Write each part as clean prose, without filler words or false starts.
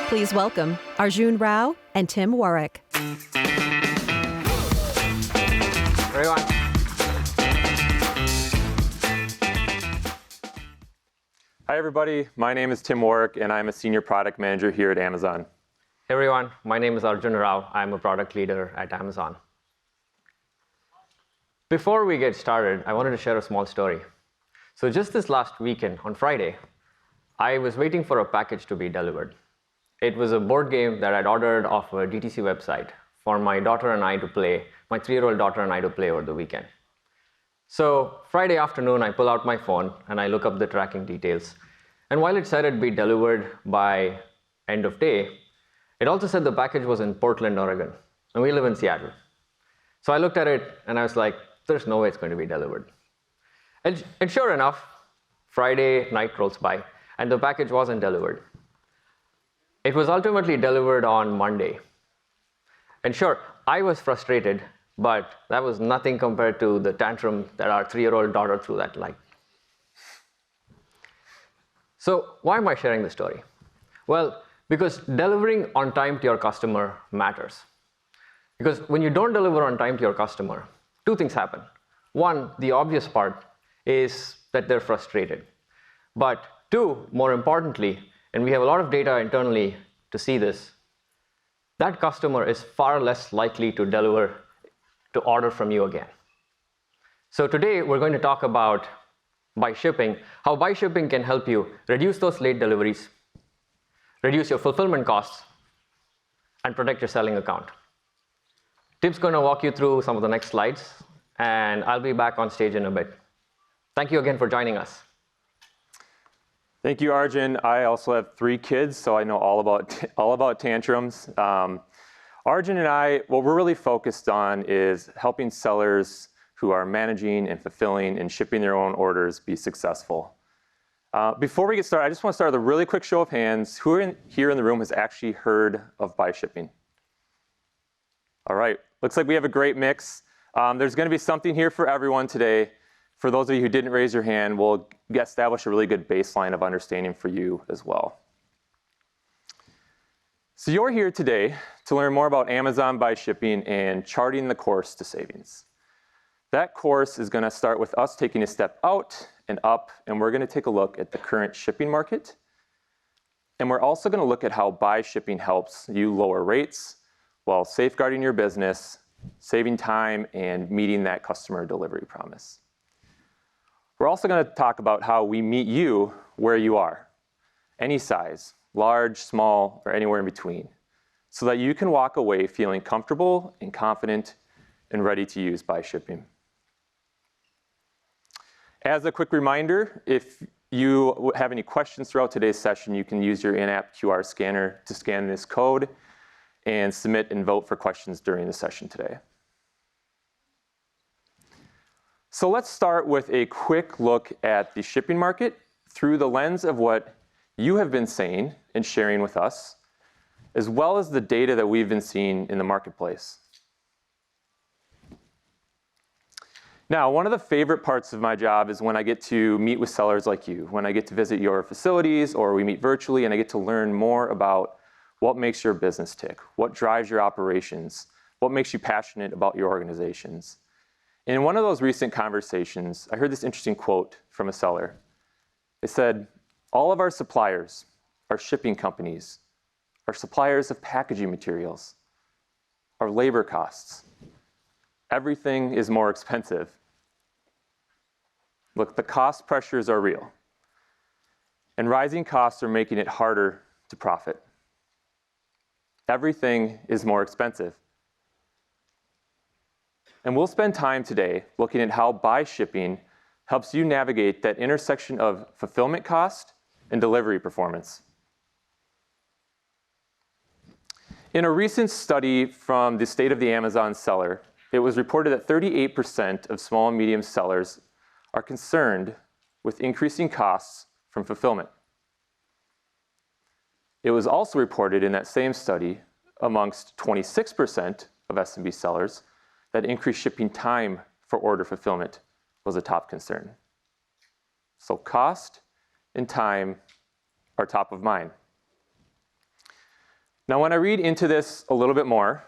Please welcome Arjun Rao and Tim Warwick. Everyone. Hi, everybody. My name is Tim Warwick, and I'm a senior product manager here at Amazon. Hey, everyone. My name is Arjun Rao. I'm a product leader at Amazon. Before we get started, I wanted to share a small story. So just this last weekend, on Friday, I was waiting for a package to be delivered. It was a board game that I'd ordered off a DTC website for my daughter and I to play, my 3-year-old daughter and I to play over the weekend. So Friday afternoon, I pull out my phone and I look up the tracking details. And while it said it'd be delivered by end of day, it also said the package was in Portland, Oregon, and we live in Seattle. So I looked at it and I was like, there's no way it's going to be delivered. And sure enough, Friday night rolls by and the package wasn't delivered. It was ultimately delivered on Monday. And sure, I was frustrated, but that was nothing compared to the tantrum that our 3-year-old daughter threw that night. So why am I sharing this story? Well, because delivering on time to your customer matters. Because when you don't deliver on time to your customer, 2 things happen. One, the obvious part is that they're frustrated. But 2, more importantly, and we have a lot of data internally to see this, that customer is far less likely to order from you again. So today, we're going to talk about buy shipping, how buy shipping can help you reduce those late deliveries, reduce your fulfillment costs, and protect your selling account. Tim's going to walk you through some of the next slides, and I'll be back on stage in a bit. Thank you again for joining us. Thank you, Arjun. I also have 3 kids, so I know all about tantrums. Arjun and I, what we're really focused on is helping sellers who are managing and fulfilling and shipping their own orders be successful. Before we get started, I just want to start with a really quick show of hands. Who here in the room has actually heard of buy shipping? All right, looks like we have a great mix. There's going to be something here for everyone today. For those of you who didn't raise your hand, we'll establish a really good baseline of understanding for you as well. So you're here today to learn more about Amazon buy shipping and charting the course to savings. That course is going to start with us taking a step out and up, and we're going to take a look at the current shipping market. And we're also going to look at how buy shipping helps you lower rates while safeguarding your business, saving time, and meeting that customer delivery promise. We're also going to talk about how we meet you where you are, any size, large, small, or anywhere in between, so that you can walk away feeling comfortable and confident and ready to use buy shipping. As a quick reminder, if you have any questions throughout today's session, you can use your in-app QR scanner to scan this code and submit and vote for questions during the session today. So let's start with a quick look at the shipping market through the lens of what you have been saying and sharing with us, as well as the data that we've been seeing in the marketplace. Now, one of the favorite parts of my job is when I get to meet with sellers like you, when I get to visit your facilities or we meet virtually and I get to learn more about what makes your business tick, what drives your operations, what makes you passionate about your organizations. In one of those recent conversations, I heard this interesting quote from a seller. It said, all of our suppliers are shipping companies, our suppliers of packaging materials, our labor costs. Everything is more expensive. Look, the cost pressures are real. And rising costs are making it harder to profit. Everything is more expensive. And we'll spend time today looking at how buy shipping helps you navigate that intersection of fulfillment cost and delivery performance. In a recent study from the State of the Amazon Seller, it was reported that 38% of small and medium sellers are concerned with increasing costs from fulfillment. It was also reported in that same study amongst 26% of SMB sellers that increased shipping time for order fulfillment was a top concern. So cost and time are top of mind. Now, when I read into this a little bit more,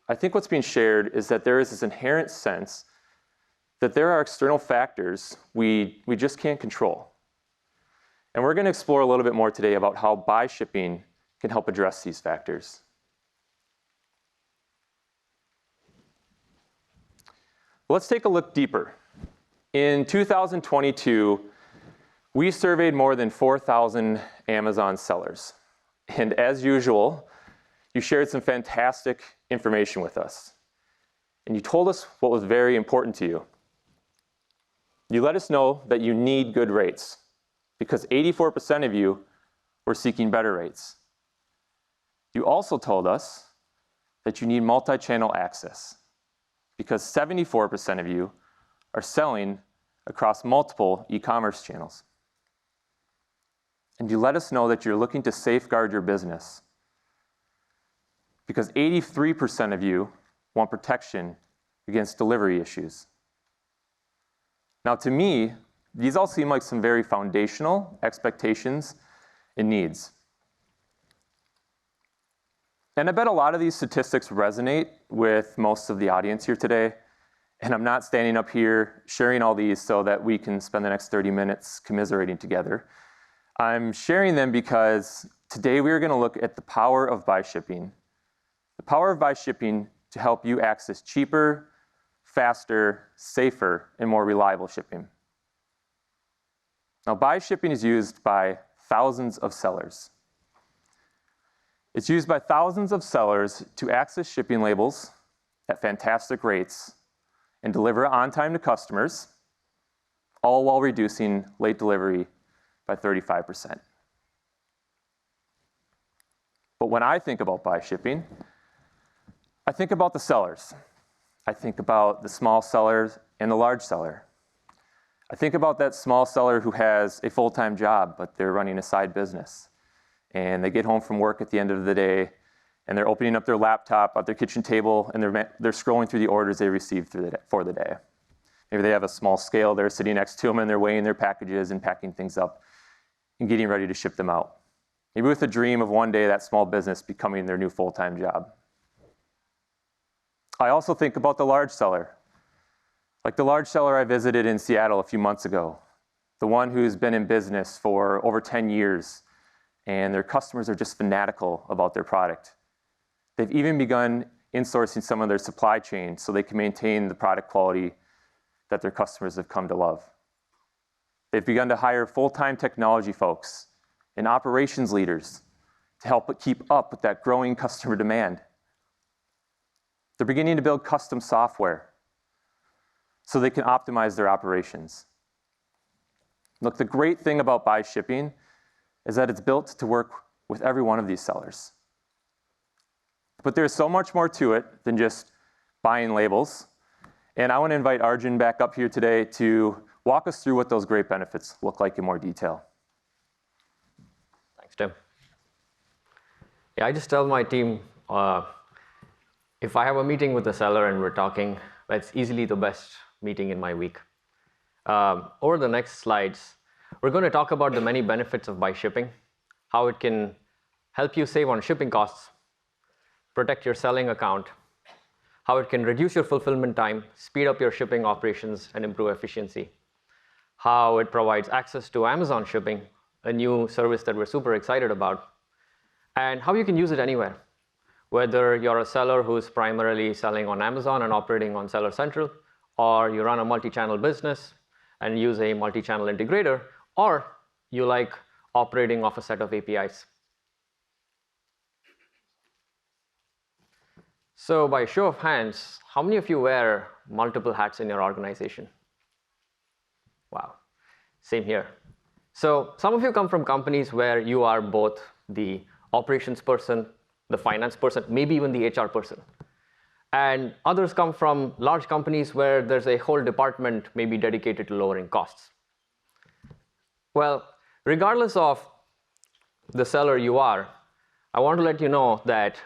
I think what's being shared is that there is this inherent sense that there are external factors we just can't control. And we're going to explore a little bit more today about how buy shipping can help address these factors. Let's take a look deeper. In 2022, we surveyed more than 4,000 Amazon sellers. And as usual, you shared some fantastic information with us. And you told us what was very important to you. You let us know that you need good rates, because 84% of you were seeking better rates. You also told us that you need multi-channel access, because 74% of you are selling across multiple e-commerce channels. And you let us know that you're looking to safeguard your business, because 83% of you want protection against delivery issues. Now, to me, these all seem like some very foundational expectations and needs. And I bet a lot of these statistics resonate with most of the audience here today. And I'm not standing up here sharing all these so that we can spend the next 30 minutes commiserating together. I'm sharing them because today we are going to look at the power of buy shipping. The power of buy shipping to help you access cheaper, faster, safer, and more reliable shipping. Now, buy shipping is used by thousands of sellers. It's used by thousands of sellers to access shipping labels at fantastic rates and deliver on time to customers, all while reducing late delivery by 35%. But when I think about buy shipping, I think about the sellers. I think about the small sellers and the large seller. I think about that small seller who has a full-time job, but they're running a side business. And they get home from work at the end of the day, and they're opening up their laptop at their kitchen table, and they're scrolling through the orders they received for the day. Maybe they have a small scale there sitting next to them, and they're weighing their packages and packing things up and getting ready to ship them out. Maybe with a dream of one day that small business becoming their new full-time job. I also think about the large seller. Like the large seller I visited in Seattle a few months ago, the one who's been in business for over 10 years, and their customers are just fanatical about their product. They've even begun insourcing some of their supply chain so they can maintain the product quality that their customers have come to love. They've begun to hire full-time technology folks and operations leaders to help keep up with that growing customer demand. They're beginning to build custom software so they can optimize their operations. Look, the great thing about buy shipping is that it's built to work with every one of these sellers. But there's so much more to it than just buying labels. And I want to invite Arjun back up here today to walk us through what those great benefits look like in more detail. Thanks, Tim. Yeah, I just tell my team, if I have a meeting with a seller and we're talking, it's easily the best meeting in my week. Over the next slides, we're going to talk about the many benefits of buy shipping, how it can help you save on shipping costs, protect your selling account, how it can reduce your fulfillment time, speed up your shipping operations, and improve efficiency, how it provides access to Amazon shipping, a new service that we're super excited about, and how you can use it anywhere. Whether you're a seller who's primarily selling on Amazon and operating on Seller Central, or you run a multi-channel business and use a multi-channel integrator, or you like operating off a set of APIs. So by show of hands, how many of you wear multiple hats in your organization? Wow, same here. So some of you come from companies where you are both the operations person, the finance person, maybe even the HR person. And others come from large companies where there's a whole department maybe dedicated to lowering costs. Well, regardless of the seller you are, I want to let you know that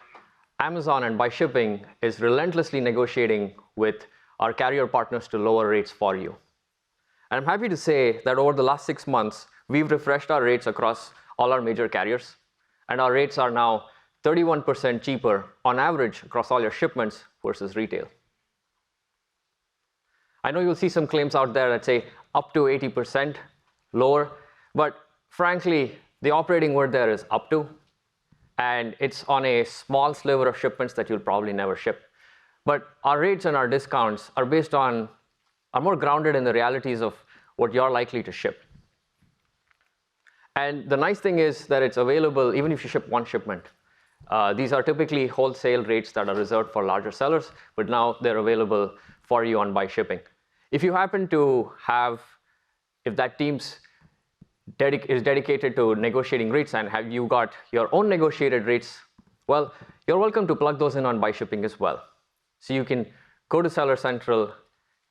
Amazon and buy shipping is relentlessly negotiating with our carrier partners to lower rates for you. And I'm happy to say that over the last 6 months, we've refreshed our rates across all our major carriers. And our rates are now 31% cheaper on average across all your shipments versus retail. I know you'll see some claims out there that say up to 80% lower, but frankly, the operating word there is up to, and it's on a small sliver of shipments that you'll probably never ship. But our rates and our discounts are more grounded in the realities of what you're likely to ship. And the nice thing is that it's available even if you ship one shipment. These are typically wholesale rates that are reserved for larger sellers, but now they're available for you on buy shipping. If you happen to if that team is dedicated to negotiating rates and have you got your own negotiated rates, well, you're welcome to plug those in on buy shipping as well. So you can go to Seller Central,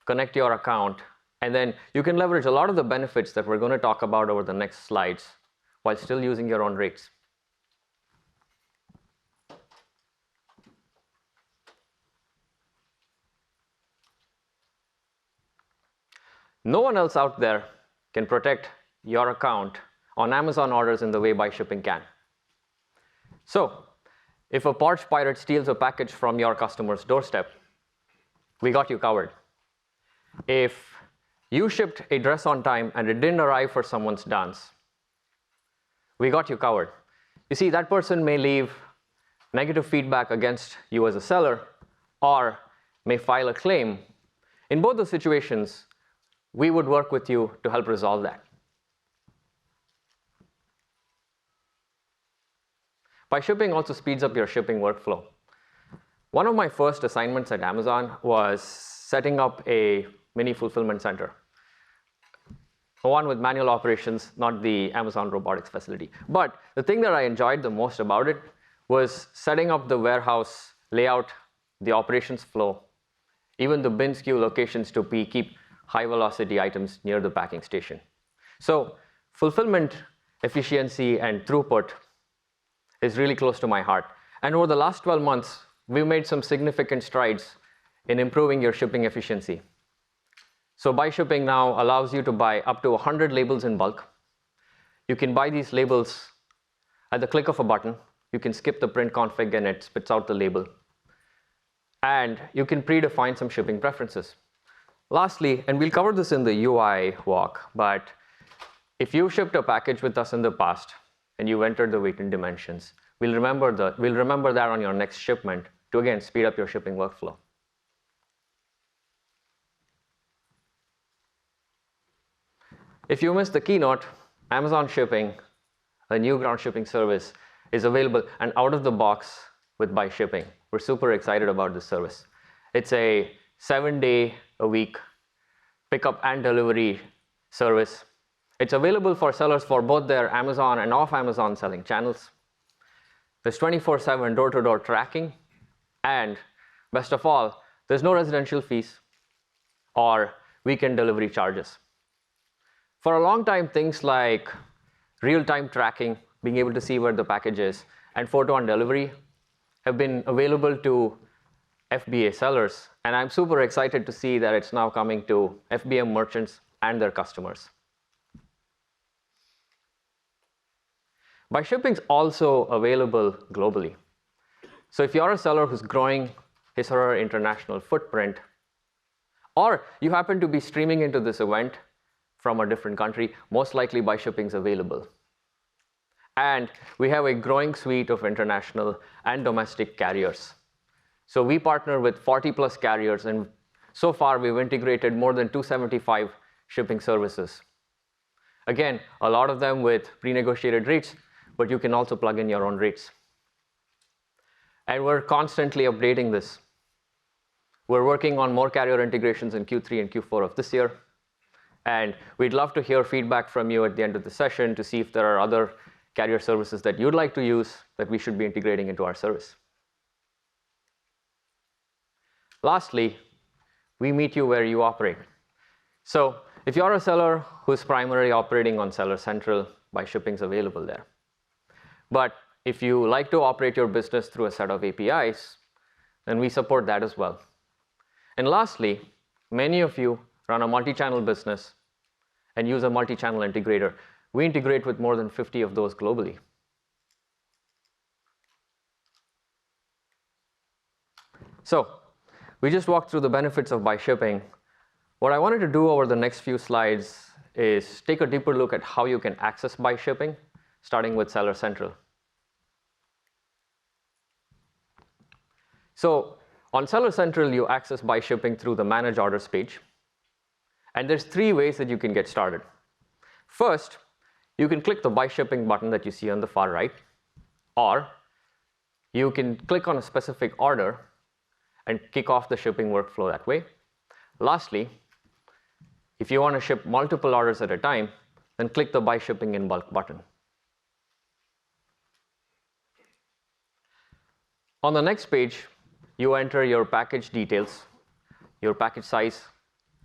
connect your account, and then you can leverage a lot of the benefits that we're going to talk about over the next slides while still using your own rates. No one else out there can protect your account on Amazon orders in the way buy shipping can. So if a parts pirate steals a package from your customer's doorstep, we got you covered. If you shipped a dress on time and it didn't arrive for someone's dance, we got you covered. You see, that person may leave negative feedback against you as a seller or may file a claim. In both the situations, we would work with you to help resolve that. Buy shipping also speeds up your shipping workflow. One of my first assignments at Amazon was setting up a mini fulfillment center. One with manual operations, not the Amazon robotics facility. But the thing that I enjoyed the most about it was setting up the warehouse layout, the operations flow, even the bin SKU locations to keep high velocity items near the packing station. So fulfillment efficiency and throughput is really close to my heart. And over the last 12 months, we've made some significant strides in improving your shipping efficiency. So buy shipping now allows you to buy up to 100 labels in bulk. You can buy these labels at the click of a button. You can skip the print config and it spits out the label. And you can predefine some shipping preferences. Lastly, and we'll cover this in the UI walk, but if you shipped a package with us in the past and you entered the weight and dimensions, we'll remember that on your next shipment to again speed up your shipping workflow. If you missed the keynote, Amazon Shipping, a new ground shipping service, is available and out of the box with buy shipping. We're super excited about this service. It's a 7-day-a-week pickup and delivery service. It's available for sellers for both their Amazon and off-Amazon selling channels. There's 24/7 door-to-door tracking, and best of all, there's no residential fees or weekend delivery charges. For a long time, things like real-time tracking, being able to see where the package is, and photo-on delivery have been available to FBA sellers, and I'm super excited to see that it's now coming to FBM merchants and their customers. Buy shipping is also available globally. So if you're a seller who's growing his or her international footprint, or you happen to be streaming into this event from a different country, most likely buy shipping is available. And we have a growing suite of international and domestic carriers. So we partner with 40+ carriers, and so far we've integrated more than 275 shipping services. Again, a lot of them with pre-negotiated rates, but you can also plug in your own rates. And we're constantly updating this. We're working on more carrier integrations in Q3 and Q4 of this year. And we'd love to hear feedback from you at the end of the session to see if there are other carrier services that you'd like to use that we should be integrating into our service. Lastly, we meet you where you operate. So if you're a seller who's primarily operating on Seller Central, buy shipping is available there. But if you like to operate your business through a set of APIs, then we support that as well. And lastly, many of you run a multi-channel business and use a multi-channel integrator. We integrate with more than 50 of those globally. So we just walked through the benefits of buy shipping. What I wanted to do over the next few slides is take a deeper look at how you can access buy shipping, starting with Seller Central. So on Seller Central, you access buy shipping through the Manage Orders page. And there's 3 ways that you can get started. First, you can click the buy shipping button that you see on the far right, or you can click on a specific order and kick off the shipping workflow that way. Lastly, if you want to ship multiple orders at a time, then click the buy shipping in bulk button. On the next page, you enter your package details, your package size,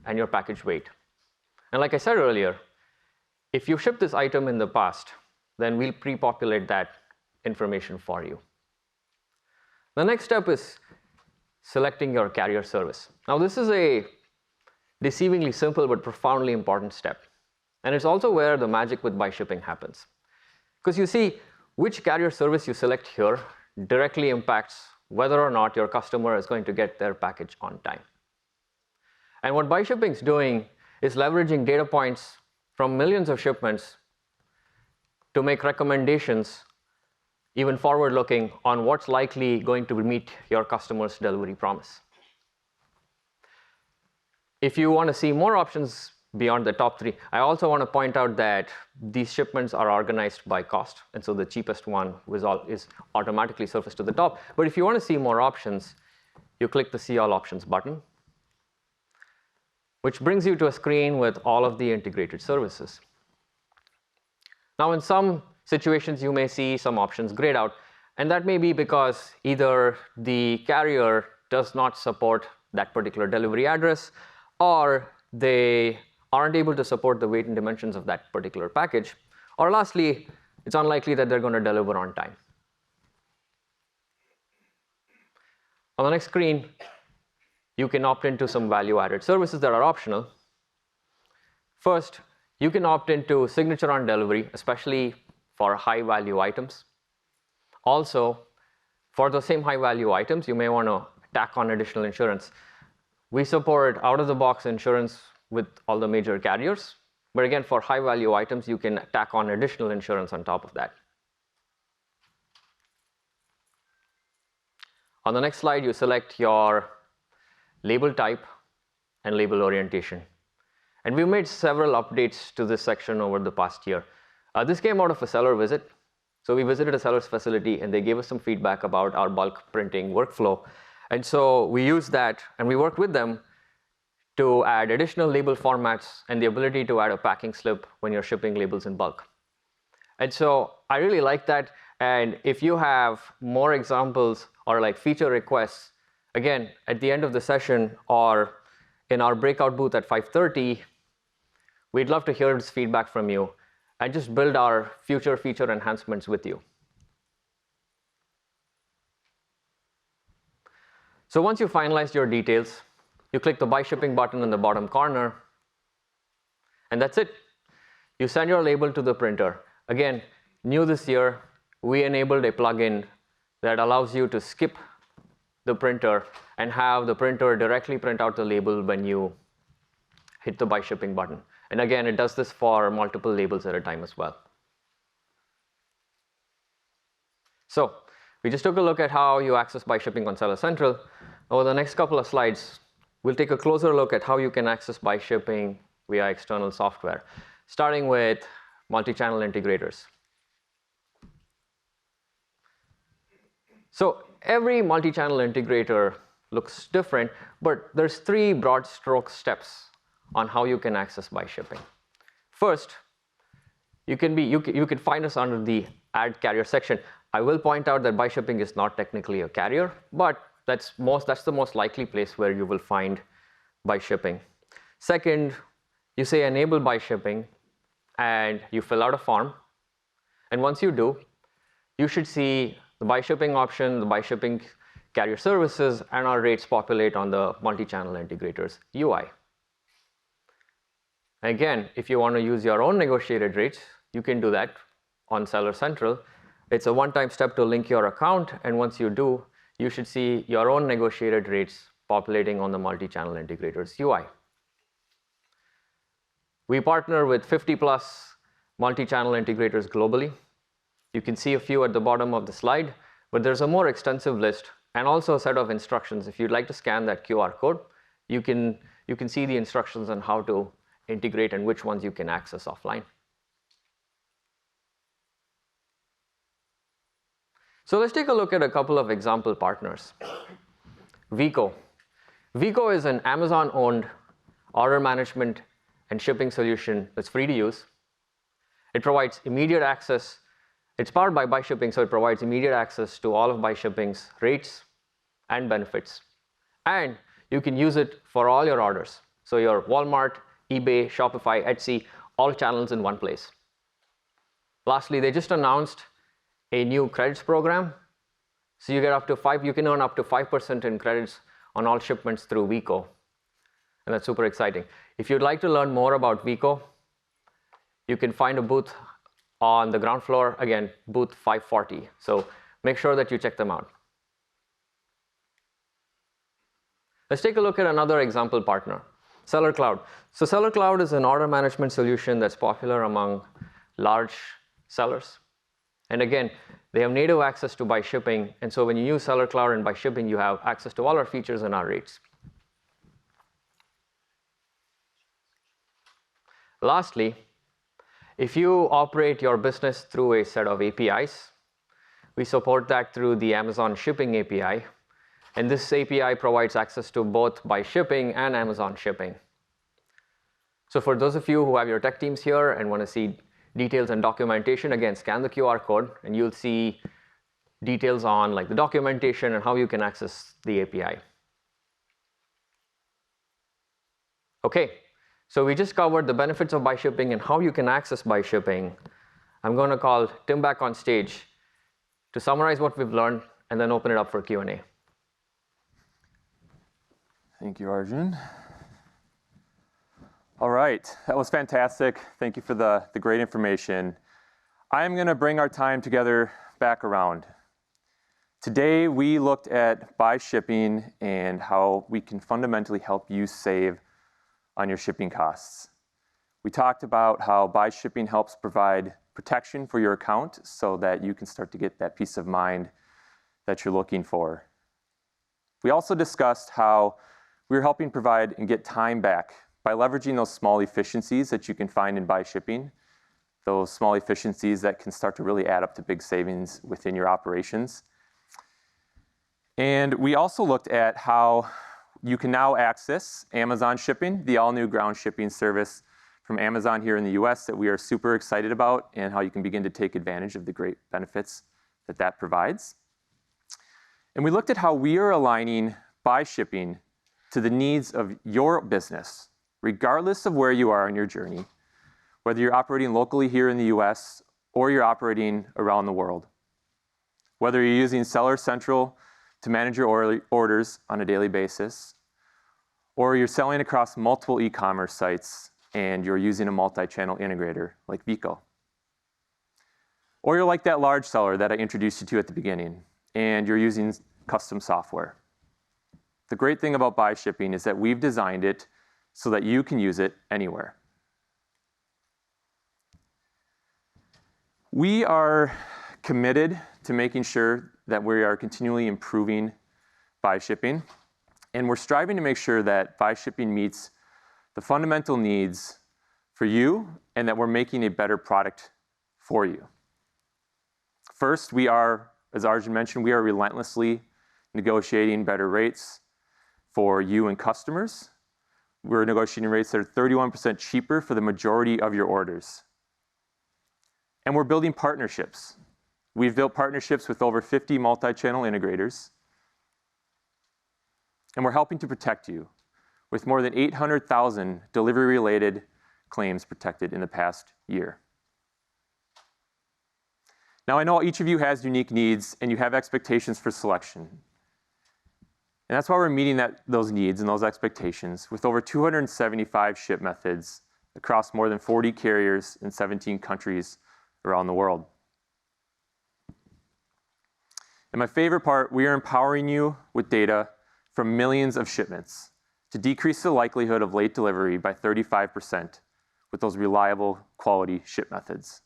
and your package weight. And like I said earlier, if you shipped this item in the past, then we'll pre-populate that information for you. The next step is selecting your carrier service. Now, this is a deceivingly simple but profoundly important step. And it's also where the magic with buy shipping happens. Because you see, which carrier service you select here directly impacts whether or not your customer is going to get their package on time. And what buy shipping is doing is leveraging data points from millions of shipments to make recommendations, even forward-looking, on what's likely going to meet your customer's delivery promise. If you want to see more options beyond the top 3, I also want to point out that these shipments are organized by cost, and so the cheapest one is automatically surfaced to the top. But if you want to see more options, you click the See All Options button, which brings you to a screen with all of the integrated services. Now, in some situations, you may see some options grayed out, and that may be because either the carrier does not support that particular delivery address, or they aren't able to support the weight and dimensions of that particular package, or lastly, it's unlikely that they're going to deliver on time. On the next screen, you can opt into some value-added services that are optional. First, you can opt into signature on delivery, especially for high-value items. Also, for the same high-value items, you may want to tack on additional insurance. We support out-of-the-box insurance with all the major carriers. But again, for high-value items, you can tack on additional insurance on top of that. On the next slide, you select your label type and label orientation. And we've made several updates to this section over the past year. This came out of a seller visit. So we visited a seller's facility, and they gave us some feedback about our bulk printing workflow. And so we used that, and we worked with them to add additional label formats and the ability to add a packing slip when you're shipping labels in bulk. And so I really like that. And if you have more examples or like feature requests, again, at the end of the session or in our breakout booth at 5:30, we'd love to hear this feedback from you and just build our future feature enhancements with you. So once you finalize your details, you click the Buy Shipping button in the bottom corner, and that's it. You send your label to the printer. Again, new this year, we enabled a plugin that allows you to skip the printer and have the printer directly print out the label when you hit the Buy Shipping button. And again, it does this for multiple labels at a time as well. So we just took a look at how you access Buy Shipping on Seller Central. Over the next couple of slides, we'll take a closer look at how you can access Buy Shipping via external software, starting with MultiChannel Integrators. So every multi-channel integrator looks different, but there's 3 broad stroke steps on how you can access Buy Shipping. First, you can find us under the Add Carrier section. I will point out that Buy Shipping is not technically a carrier, but that's the most likely place where you will find Buy Shipping. Second, you say Enable Buy Shipping, and you fill out a form. And once you do, you should see the Buy Shipping option, the Buy Shipping carrier services, and our rates populate on the multi-channel integrators UI. Again, if you want to use your own negotiated rates, you can do that on Seller Central. It's a one-time step to link your account, and once you do, you should see your own negotiated rates populating on the multi-channel integrators UI. We partner with 50+ multi-channel integrators globally. You can see a few at the bottom of the slide, but there's a more extensive list and also a set of instructions. If you'd like to scan that QR code, you can see the instructions on how to integrate and which ones you can access offline. So let's take a look at a couple of example partners. Vico. Vico is an Amazon-owned order management and shipping solution that's free to use. It provides immediate access. It's powered by BuyShipping, so it provides immediate access to all of BuyShipping's rates and benefits. And you can use it for all your orders. So your Walmart, eBay, Shopify, Etsy, all channels in one place. Lastly, they just announced a new credits program. So you can earn up to 5% in credits on all shipments through Vico. And that's super exciting. If you'd like to learn more about Vico, you can find a booth on the ground floor, again, booth 540. So make sure that you check them out. Let's take a look at another example partner, Seller Cloud. So Seller Cloud is an order management solution that's popular among large sellers. And again, they have native access to BuyShipping. And so when you use Seller Cloud and BuyShipping, you have access to all our features and our rates. Lastly, if you operate your business through a set of APIs, we support that through the Amazon Shipping API. And this API provides access to both BuyShipping and Amazon Shipping. So for those of you who have your tech teams here and want to see details and documentation, again, scan the QR code and you'll see details on like the documentation and how you can access the API. Okay, so we just covered the benefits of BuyShipping and how you can access BuyShipping. I'm going to call Tim back on stage to summarize what we've learned and then open it up for Q&A. Thank you, Arjun. All right, that was fantastic. Thank you for the great information. I'm going to bring our time together back around. Today, we looked at BuyShipping and how we can fundamentally help you save on your shipping costs. We talked about how BuyShipping helps provide protection for your account so that you can start to get that peace of mind that you're looking for. We also discussed how we're helping provide and get time back by leveraging those small efficiencies that you can find in BuyShipping, those small efficiencies that can start to really add up to big savings within your operations. And we also looked at how you can now access Amazon Shipping, the all-new ground shipping service from Amazon here in the US that we are super excited about, and how you can begin to take advantage of the great benefits that that provides. And we looked at how we are aligning BuyShipping to the needs of your business, regardless of where you are in your journey, whether you're operating locally here in the US or you're operating around the world. Whether you're using Seller Central to manage your orders on a daily basis, or you're selling across multiple e-commerce sites and you're using a multi-channel integrator like Vico. Or you're like that large seller that I introduced you to at the beginning, and you're using custom software. The great thing about BuyShipping is that we've designed it so that you can use it anywhere. We are committed to making sure that we are continually improving BuyShipping, and we're striving to make sure that BuyShipping meets the fundamental needs for you and that we're making a better product for you. First, we are, as Arjun mentioned, we are relentlessly negotiating better rates for you and customers. We're negotiating rates that are 31% cheaper for the majority of your orders. And we're building partnerships. We've built partnerships with over 50 multi-channel integrators. And we're helping to protect you with more than 800,000 delivery-related claims protected in the past year. Now, I know each of you has unique needs and you have expectations for selection. And that's why we're meeting those needs and those expectations with over 275 ship methods across more than 40 carriers in 17 countries around the world. And my favorite part, we are empowering you with data from millions of shipments to decrease the likelihood of late delivery by 35% with those reliable quality ship methods.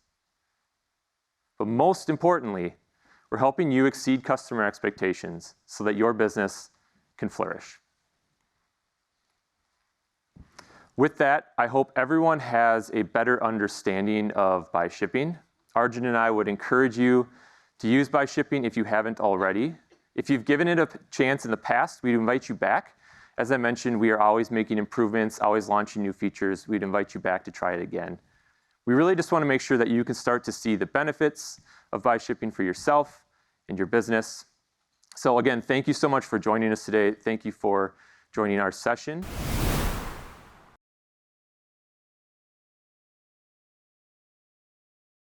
But most importantly, we're helping you exceed customer expectations so that your business can flourish. With that, I hope everyone has a better understanding of Buy Shipping. Arjun and I would encourage you to use Buy Shipping if you haven't already. If you've given it a chance in the past, we'd invite you back. As I mentioned, we are always making improvements, always launching new features. We'd invite you back to try it again. We really just want to make sure that you can start to see the benefits of Buy Shipping for yourself and your business. So again, thank you so much for joining us today. Thank you for joining our session.